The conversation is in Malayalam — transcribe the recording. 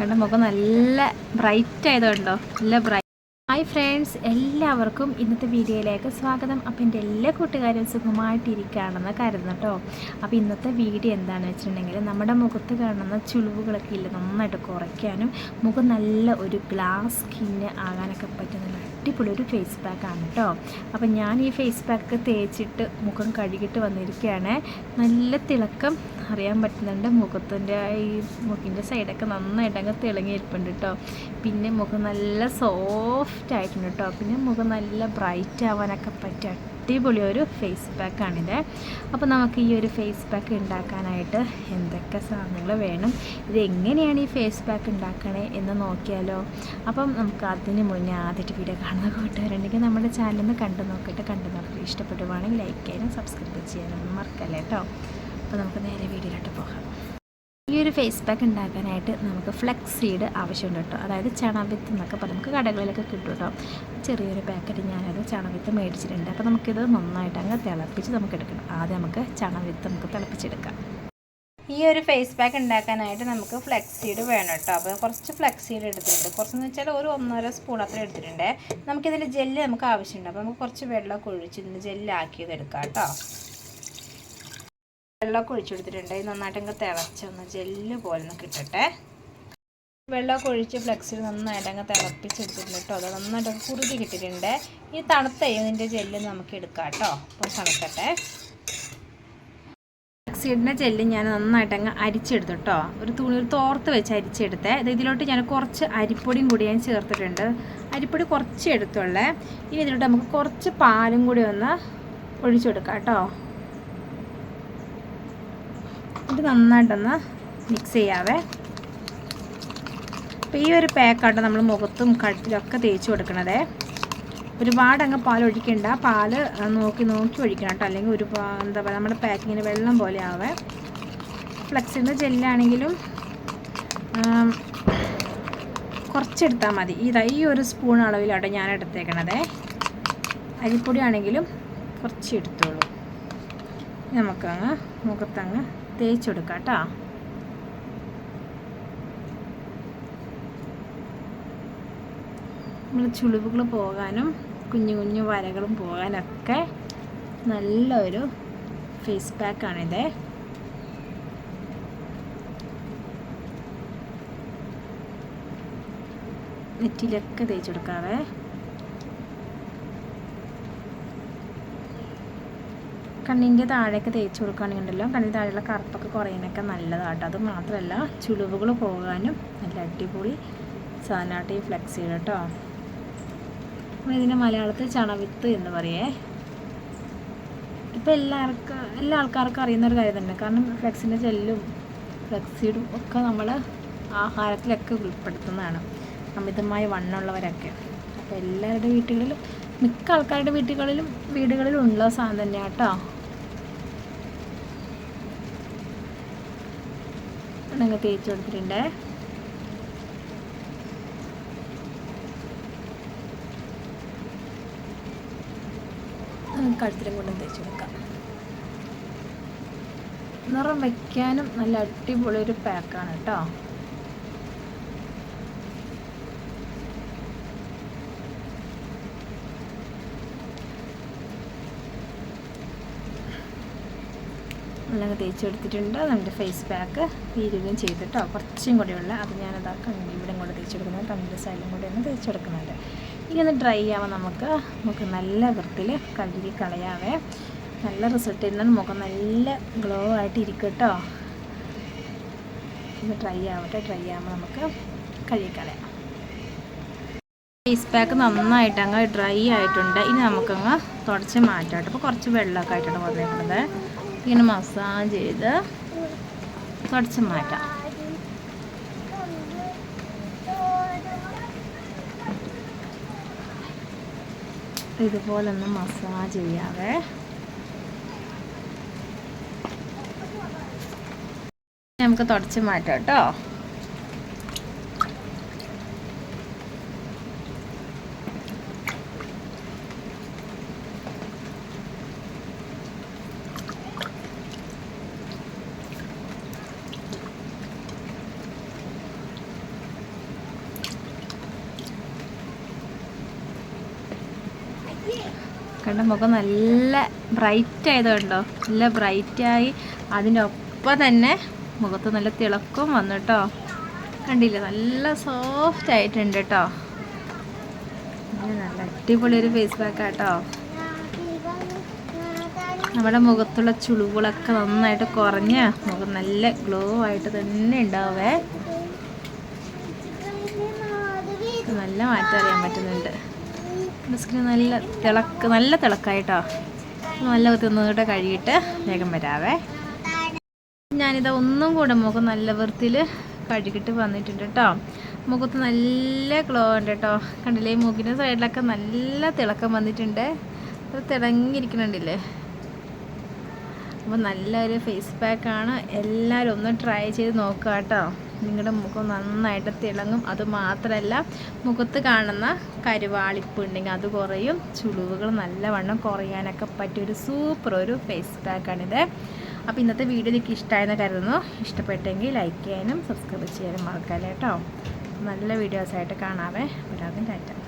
കണ്ട മുഖം നല്ല ബ്രൈറ്റ് ആയതുകൊണ്ടോ, നല്ല ബ്രൈറ്റ്. ഹായ് ഫ്രണ്ട്സ്, എല്ലാവർക്കും ഇന്നത്തെ വീഡിയോയിലേക്ക് സ്വാഗതം. അപ്പോൾ എൻ്റെ എല്ലാ കൂട്ടുകാരും സുഖമായിട്ടിരിക്കുകയാണെന്ന് കരുതുന്നു കേട്ടോ. അപ്പോൾ ഇന്നത്തെ വീഡിയോ എന്താണെന്ന് വെച്ചിട്ടുണ്ടെങ്കിൽ നമ്മുടെ മുഖത്ത് കാണുന്ന ചുളിവുകളൊക്കെ ഇല്ല നന്നായിട്ട് കുറയ്ക്കാനും മുഖം നല്ല ഒരു ഗ്ലാസ് സ്കിന്ന് ആകാനൊക്കെ പറ്റുന്ന അടിപൊളി ഒരു ഫേസ് പാക്കാണ് കേട്ടോ. അപ്പോൾ ഞാൻ ഈ ഫേസ് പാക്ക് തേച്ചിട്ട് മുഖം കഴുകിയിട്ട് വന്നിരിക്കുകയാണ്. നല്ല തിളക്കം അറിയാൻ പറ്റുന്നുണ്ട്. മുഖത്തിൻ്റെ ഈ മുഖത്തിൻ്റെ സൈഡൊക്കെ നന്നായിട്ട് അങ്ങ് തിളങ്ങിയിരിപ്പുണ്ട് കേട്ടോ. പിന്നെ മുഖം നല്ല സോഫ്റ്റ് ആയിട്ടുണ്ട് കേട്ടോ. പിന്നെ മുഖം നല്ല ബ്രൈറ്റ് ആവാനൊക്കെ പറ്റിയ അടിപൊളി ഒരു ഫേസ് പാക്കാണിത്. അപ്പോൾ നമുക്ക് ഈ ഒരു ഫേസ് പാക്ക് ഉണ്ടാക്കാനായിട്ട് എന്തൊക്കെ സാധനങ്ങൾ വേണം, ഇതെങ്ങനെയാണ് ഈ ഫേസ് പാക്ക് ഉണ്ടാക്കണേ എന്ന് നോക്കിയാലോ. അപ്പം നമുക്ക് അതിന് മുന്നേ ആദ്യമായിട്ട് വീഡിയോ കാണുന്ന കൂട്ടുകാരുണ്ടെങ്കിൽ നമ്മുടെ ചാനലൊന്ന് കണ്ടു നോക്കിയിട്ട് ഇഷ്ടപ്പെടുവാണെങ്കിൽ ലൈക്ക് ചെയ്യാനും സബ്സ്ക്രൈബ് ചെയ്യാനും മറക്കല്ലേ കേട്ടോ. അപ്പോൾ നമുക്ക് നേരെ വീഡിയോയിലോട്ട് പോകാം. ഈ ഒരു ഫേസ് പാക്ക് ഉണ്ടാക്കാനായിട്ട് നമുക്ക് ഫ്ലെക്സ് സീഡ് ആവശ്യമുണ്ട് കേട്ടോ. അതായത് ചണവിത്ത് എന്നൊക്കെ പറയും, നമുക്ക് കടകളിലൊക്കെ കിട്ടും കേട്ടോ. ചെറിയൊരു പാക്കറ്റ് ഞാനത് ചണവിത്ത് മേടിച്ചിട്ടുണ്ട്. അപ്പോൾ നമുക്കിത് നന്നായിട്ട് അങ്ങ് തിളപ്പിച്ച് നമുക്ക് എടുക്കണം. ആദ്യം നമുക്ക് ചണവിത്ത് നമുക്ക് തിളപ്പിച്ചെടുക്കാം. ഈ ഒരു ഫേസ് പാക്ക് ഉണ്ടാക്കാനായിട്ട് നമുക്ക് ഫ്ലെക്സ് സീഡ് വേണം കേട്ടോ. അപ്പോൾ കുറച്ച് ഫ്ലെക്സ് സീഡ് എടുത്തിട്ടുണ്ട്. കുറച്ചെന്ന് വെച്ചാൽ ഒരു 1.5 സ്പൂൺ അത്ര എടുത്തിട്ടുണ്ട്. നമുക്കിതിൻ്റെ ജെല്ല് നമുക്ക് ആവശ്യമുണ്ട്. അപ്പോൾ നമുക്ക് കുറച്ച് വെള്ളമൊക്കെ ഒഴിച്ച് ഇതിൻ്റെ ജെല്ലാക്കിയത് എടുക്കാം കേട്ടോ. വെള്ളമൊക്കെ ഒഴിച്ചെടുത്തിട്ടുണ്ട്. നന്നായിട്ട് അങ്ങ് തിളച്ചൊന്ന് ജെല്ല് പോലെ ഒന്ന് കിട്ടട്ടെ. വെള്ളമൊക്കെ ഒഴിച്ച് ഫ്ലെക്സിൽ നന്നായിട്ട് അങ്ങ് തിളപ്പിച്ചെടുത്തിട്ടുണ്ട് കേട്ടോ. അത് നന്നായിട്ട് കുറുകി കിട്ടിയിട്ടുണ്ട്. ഈ തണുത്ത ഇതിൻ്റെ ജെല്ല് നമുക്ക് എടുക്കാം കേട്ടോ. അപ്പോൾ തണുക്കട്ടെ. ഫ്ലെക്സീഡിൻ്റെ ജെല്ല് ഞാൻ നന്നായിട്ട് അങ്ങ് അരിച്ചെടുത്തു കേട്ടോ. ഒരു തോർത്ത് വെച്ച് അരിച്ചെടുത്തേ. ഇതിലോട്ട് ഞാൻ കുറച്ച് അരിപ്പൊടിയും കൂടി ഞാൻ ചേർത്തിട്ടുണ്ട്. അരിപ്പൊടി കുറച്ച് എടുത്തുള്ളേ. ഇനി ഇതിലോട്ട് നമുക്ക് കുറച്ച് പാലും കൂടി ഒന്ന് ഒഴിച്ചെടുക്കാം കേട്ടോ. ഇത് നന്നായിട്ടൊന്ന് മിക്സ് ചെയ്യാവേ. അപ്പോൾ ഈ ഒരു പാക്കാട്ടോ നമ്മൾ മുഖത്തും കഴുത്തിലൊക്കെ തേച്ച് കൊടുക്കണതേ. ഒരുപാട് അങ്ങ് പാൽ ഒഴിക്കണ്ട. പാല് നോക്കി ഒഴിക്കണം കേട്ടോ. അല്ലെങ്കിൽ എന്താ പറയുക, നമ്മുടെ പാക്കിങ്ങിന് വെള്ളം പോലെ ആവേ. ഫ്ലെക്സിൻ്റെ ജെല്ലാണെങ്കിലും കുറച്ചെടുത്താൽ മതി. ഈ ഒരു സ്പൂൺ അളവിലാട്ടോ ഞാൻ എടുത്തേക്കണതേ. അരിപ്പൊടി ആണെങ്കിലും കുറച്ച് എടുത്തോളൂ. നമുക്കങ്ങ് മുഖത്തങ്ങ് തേച്ചെടുക്കാം കേട്ടോ. നമ്മൾ ചുളിവുകൾ പോകാനും കുഞ്ഞു കുഞ്ഞു വരകളും പോകാനൊക്കെ നല്ലൊരു ഫേസ് പാക്കാണിത്. നെറ്റിയിലൊക്കെ തേച്ചെടുക്കാവേ. കണ്ണിൻ്റെ താഴെയൊക്കെ തേച്ച് കൊടുക്കുകയാണെങ്കിലോ കണ്ണിൻ്റെ താഴെയുള്ള കറുപ്പൊക്കെ കുറയാനൊക്കെ നല്ലതാട്ടോ. അത് മാത്രമല്ല ചുളിവുകൾ പോകാനും നല്ല അടിപൊളി സാധനമായിട്ട് ഈ ഫ്ലെക്സ് സീഡ് കേട്ടോ. ഇതിൻ്റെ മലയാളത്തിൽ ചണവിത്ത് എന്ന് പറയേ. ഇപ്പോൾ എല്ലാ ആൾക്കാർക്കും അറിയുന്നൊരു കാര്യം തന്നെ. കാരണം ഫ്ലെക്സിൻ്റെ ജെല്ലും ഫ്ലെക്സ് സീഡും ഒക്കെ നമ്മൾ ആഹാരത്തിലൊക്കെ ഉൾപ്പെടുത്തുന്നതാണ്, അമിതമായ വണ്ണമുള്ളവരൊക്കെ. അപ്പോൾ എല്ലാവരുടെ വീട്ടുകളിലും, മിക്ക ആൾക്കാരുടെ വീടുകളിലും ഉള്ള സാധനം തന്നെയാണ് കേട്ടോ. അതങ്ങ് തേച്ച് കൊടുത്തിട്ടുണ്ട്. കഴുത്തിലും കൊണ്ടും തേച്ച് കൊടുക്കാം. നിറം വയ്ക്കാനും നല്ല അടിപൊളി ഒരു പാക്കാണ് കേട്ടോ. നല്ല തേച്ചെടുത്തിട്ടുണ്ട്. നമ്മുടെ ഫേസ് പാക്ക് തീരുകയും ചെയ്തിട്ടോ. കുറച്ചും കൂടിയുള്ള അത് ഞാനതാ ഇവിടെ കൂടെ തേച്ചെടുക്കുന്നത്. കണ്ണിൻ്റെ സൈഡിലും കൂടെ ഒന്ന് തേച്ചെടുക്കുന്നുണ്ട്. ഇനി ഒന്ന് ഡ്രൈ ആവാൻ നമുക്ക് നല്ല വൃത്തിയിൽ കഴുകി കളയാവേ. നല്ല റിസൾട്ട് തരുന്ന മുഖം നല്ല ഗ്ലോ ആയിട്ട് ഇരിക്കും കേട്ടോ. ഇത് ഡ്രൈ ആവട്ടെ. ഡ്രൈ ആകുമ്പോൾ നമുക്ക് കഴുകിക്കളയാം. ഫേസ് പാക്ക് നന്നായിട്ട് അങ്ങ് ഡ്രൈ ആയിട്ടുണ്ട്. ഇനി നമുക്കങ്ങ് തുടച്ച് മാറ്റാം കേട്ടോ. അപ്പോൾ കുറച്ച് വെള്ളമൊക്കെ ആയിട്ടാണ് വന്നേക്കുന്നത്. ഇങ്ങനെ മസാജ് ചെയ്ത് തുടച്ച് മാറ്റാം. ഇതുപോലെ ഒന്ന് മസാജ് ചെയ്യാവേ. നമുക്ക് തുടച്ച് മാറ്റാം കേട്ടോ. കണ്ട മുഖം നല്ല ബ്രൈറ്റ് ആയതുകൊണ്ടോ, നല്ല ബ്രൈറ്റായി. അതിൻ്റെ ഒപ്പം തന്നെ മുഖത്ത് നല്ല തിളക്കം വന്നു കേട്ടോ. കണ്ടില്ലേ, നല്ല സോഫ്റ്റ് ആയിട്ടുണ്ട് കേട്ടോ. നല്ല അടിപൊളി ഒരു ഫേസ് പാക്കാട്ടോ. നമ്മുടെ മുഖത്തുള്ള ചുളിവുകളൊക്കെ നന്നായിട്ട് കുറഞ്ഞ് മുഖം നല്ല ഗ്ലോ ആയിട്ട് തന്നെ ഉണ്ടാവേ. നല്ല മാറ്റം അറിയാൻ പറ്റുന്നുണ്ട്. സ്കിൻ നല്ല തിളക്കായിട്ടോ. നല്ല ഒന്നുകൂടെ കഴുകിയിട്ട് വേഗം വരാവേ. ഞാനിത് ഒന്നും കൂടെ മുഖം നല്ല വൃത്തിയിൽ കഴുകിയിട്ട് വന്നിട്ടുണ്ട് കേട്ടോ. മുഖത്ത് നല്ല ഗ്ലോ ഉണ്ട് കേട്ടോ. കണ്ടില്ലേ, മൂക്കിൻ്റെ സൈഡിലൊക്കെ നല്ല തിളക്കം വന്നിട്ടുണ്ട്. അത് തിളങ്ങിയിരിക്കുന്നുണ്ടില്ലേ. അപ്പോൾ നല്ലൊരു ഫേസ് പാക്കാണ്. എല്ലാവരും ഒന്ന് ട്രൈ ചെയ്ത് നോക്കുക കേട്ടോ. നിങ്ങളുടെ മുഖം നന്നായിട്ട് തിളങ്ങും. അതുമാത്രമല്ല, മുഖത്ത് കാണുന്ന കരുവാളിപ്പ് ഉണ്ടെങ്കിൽ അത് കുറയും. ചുളിവുകൾ നല്ലവണ്ണം കുറയാനൊക്കെ പറ്റിയൊരു സൂപ്പർ ഒരു ഫേസ് പാക്കാണിത്. അപ്പോൾ ഇന്നത്തെ വീഡിയോ എനിക്ക് ഇഷ്ടമായെന്ന് കരുതുന്നു. ഇഷ്ടപ്പെട്ടെങ്കിൽ ലൈക്ക് ചെയ്യാനും സബ്സ്ക്രൈബ് ചെയ്യാനും മറക്കാല്ലേ കേട്ടോ. നല്ല വീഡിയോസായിട്ട് കാണാവേ. എല്ലാവർക്കും ടാറ്റ.